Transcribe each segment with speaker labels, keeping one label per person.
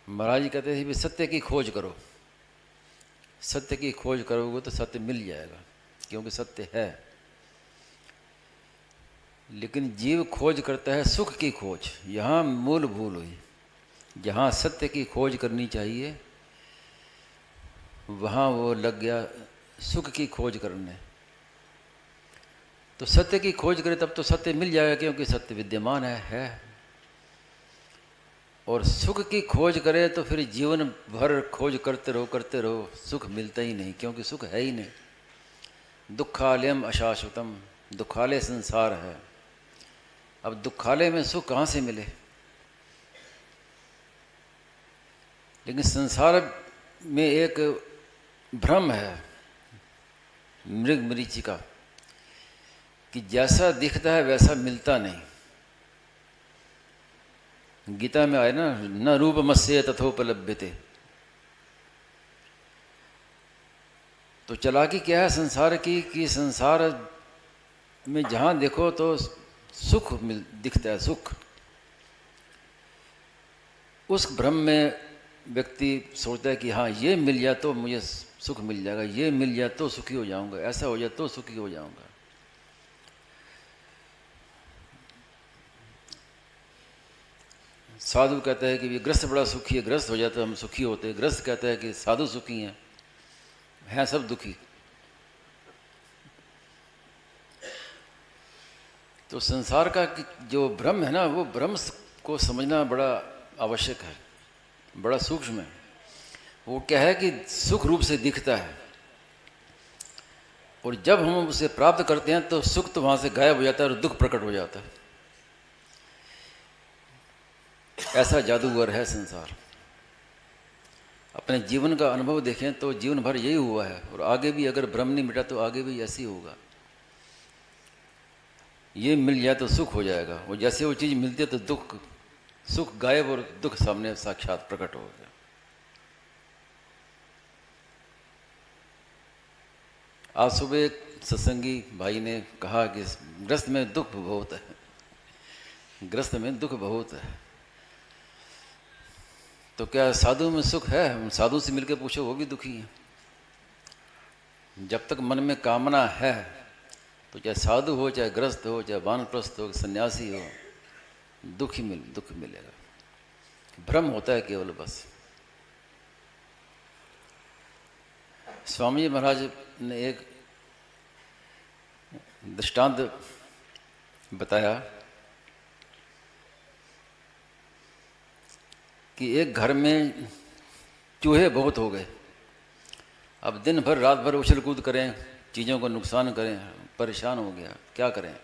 Speaker 1: महाराज जी कहते थे भी सत्य की खोज करो, सत्य की खोज करोगे तो सत्य मिल जाएगा, क्योंकि सत्य है। लेकिन जीव खोज करता है सुख की खोज, यहाँ मूल भूल हुई। जहाँ सत्य की खोज करनी चाहिए वहाँ वो लग गया सुख की खोज करने। तो सत्य की खोज करे तब तो सत्य मिल जाएगा, क्योंकि सत्य विद्यमान है। और सुख की खोज करे तो फिर जीवन भर खोज करते रहो, सुख मिलता ही नहीं, क्योंकि सुख है ही नहीं। दुखालयम अशाश्वतम, दुखालय संसार है। अब दुखालय में सुख कहाँ से मिले? लेकिन संसार में एक भ्रम है मृग मरीचिका कि जैसा दिखता है वैसा मिलता नहीं। गीता में आए ना, न रूपमस्य तथोपलभ्यते। तो चालाकी क्या है संसार की कि संसार में जहाँ देखो तो सुख दिखता है, सुख। उस भ्रम में व्यक्ति सोचता है कि हाँ ये मिल जाए तो मुझे सुख मिल जाएगा, ये मिल जाए तो सुखी हो जाऊंगा, ऐसा हो जाए तो सुखी हो जाऊंगा। साधु कहता है कि ये ग्रस्त बड़ा सुखी है, ग्रस्त हो जाता है हम सुखी होते हैं। ग्रस्त कहता है कि साधु सुखी हैं सब दुखी। तो संसार का जो भ्रम है ना, वो भ्रम को समझना बड़ा आवश्यक है, बड़ा सूक्ष्म है। वो क्या है कि सुख रूप से दिखता है, और जब हम उसे प्राप्त करते हैं तो सुख तो वहाँ से गायब हो जाता है और दुख प्रकट हो जाता है। ऐसा जादूगर है संसार। अपने जीवन का अनुभव देखें तो जीवन भर यही हुआ है, और आगे भी अगर भ्रम नहीं मिटा तो आगे भी ऐसे ही होगा। ये मिल जाए तो सुख हो जाएगा, और जैसे वो चीज़ मिलती है तो दुख, सुख गायब और दुख सामने साक्षात प्रकट हो गया। आज सुबह एक सत्संगी भाई ने कहा कि ग्रस्त में दुख बहुत है, ग्रस्त में दुख बहुत है। तो क्या साधु में सुख है? साधु से मिलकर पूछो, वो भी दुखी है। जब तक मन में कामना है तो चाहे साधु हो, चाहे ग्रस्त हो, चाहे वानप्रस्थ हो, सन्यासी हो, दुख मिलेगा। भ्रम होता है केवल बस। स्वामी जी महाराज ने एक दृष्टांत बताया कि एक घर में चूहे बहुत हो गए। अब दिन भर रात भर उछल कूद करें, चीज़ों को नुकसान करें, परेशान हो गया, क्या करें।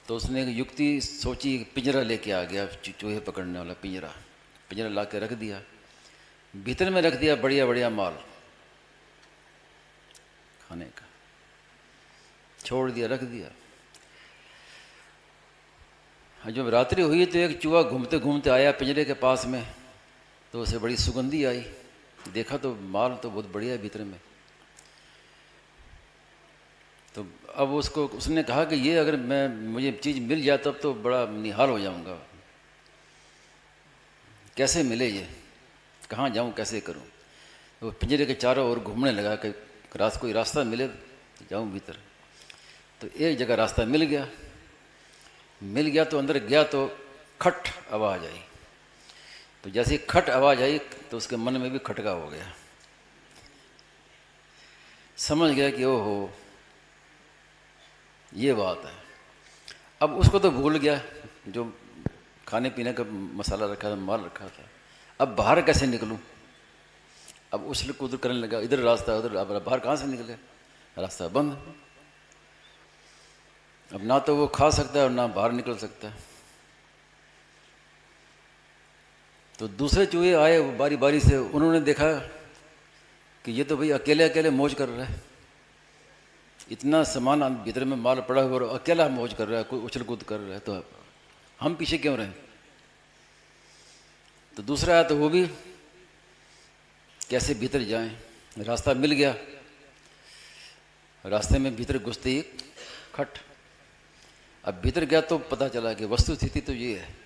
Speaker 1: तो उसने एक युक्ति सोची, पिंजरा लेके आ गया, चूहे पकड़ने वाला पिंजरा ला के रख दिया। भीतर में रख दिया बढ़िया बढ़िया माल खाने का, छोड़ दिया, रख दिया। जब रात्रि हुई तो एक चूहा घूमते घूमते आया पिंजरे के पास में, तो उसे बड़ी सुगंधी आई। देखा तो माल तो बहुत बढ़िया है भीतर में। तो अब उसने कहा कि ये अगर मुझे चीज़ मिल जाए तब तो बड़ा निहाल हो जाऊंगा। कैसे मिले ये, कहाँ जाऊं, कैसे करूं। तो पिंजरे के चारों ओर घूमने लगा कि कोई रास्ता मिले तो जाऊं भीतर। तो एक जगह रास्ता मिल गया तो अंदर गया तो खट आवाज़ आई। तो जैसे खट आवाज़ आई तो उसके मन में भी खटका हो गया। समझ गया कि ओहो ये बात है। अब उसको तो भूल गया जो खाने पीने का मसाला रखा था, माल रखा था। अब बाहर कैसे निकलूं? अब उछल कूद करने लगा, इधर रास्ता उधर। अब बाहर कहाँ से निकले, रास्ता बंद। अब ना तो वो खा सकता है और ना बाहर निकल सकता है। तो दूसरे चूहे आए वो बारी बारी से, उन्होंने देखा कि ये तो भाई अकेले अकेले मौज कर रहा है, इतना सामान भीतर में माल पड़ा हुआ और अकेला मौज कर रहा है, कोई उछल कूद कर रहा है, तो हम पीछे क्यों रहे। तो दूसरा आया तो वो भी कैसे भीतर जाएं, रास्ता मिल गया। रास्ते में भीतर घुसते ही खट। अब भीतर गया तो पता चला कि वस्तु स्थिति तो ये है।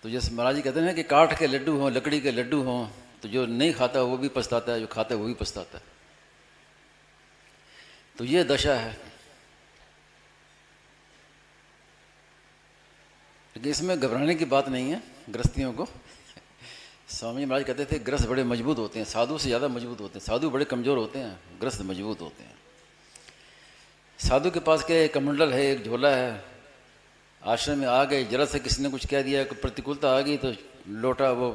Speaker 1: तो जैसे महाराज जी कहते हैं कि काठ के लड्डू हों, लकड़ी के लड्डू हों, तो जो नहीं खाता वो भी पछताता है, जो खाता है वो भी पछताता है। तो ये दशा है। लेकिन इसमें घबराने की बात नहीं है गृहस्थियों को। स्वामी महाराज कहते थे गृहस्थ बड़े मजबूत होते हैं, साधु से ज़्यादा मजबूत होते हैं। साधु बड़े कमज़ोर होते हैं, गृहस्थ मजबूत होते हैं। साधु के पास क्या, एक कमंडल है, एक झोला है, आश्रम में आ गए, जरा से किसी ने कुछ कह दिया, कोई प्रतिकूलता आ गई तो लोटा वो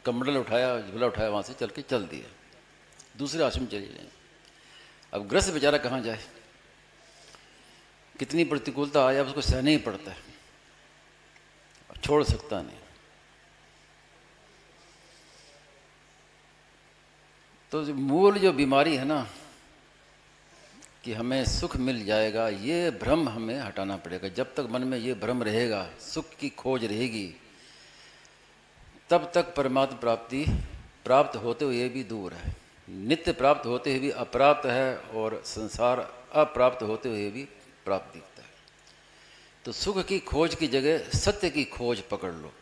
Speaker 1: कमंडल उठाया, झोला उठाया, वहाँ से चल के चल दिया, दूसरे आश्रम चले जाए। अब गृहस्थ बेचारा कहाँ जाए, कितनी प्रतिकूलता आए, अब उसको सहना ही पड़ता है, छोड़ सकता नहीं। तो मूल जो बीमारी है ना कि हमें सुख मिल जाएगा, ये भ्रम हमें हटाना पड़ेगा। जब तक मन में ये भ्रम रहेगा, सुख की खोज रहेगी, तब तक परमात्मा प्राप्ति प्राप्त होते हुए भी दूर है, नित्य प्राप्त होते हुए भी अप्राप्त है, और संसार अप्राप्त होते हुए भी प्राप्त दिखता है। तो सुख की खोज की जगह सत्य की खोज पकड़ लो।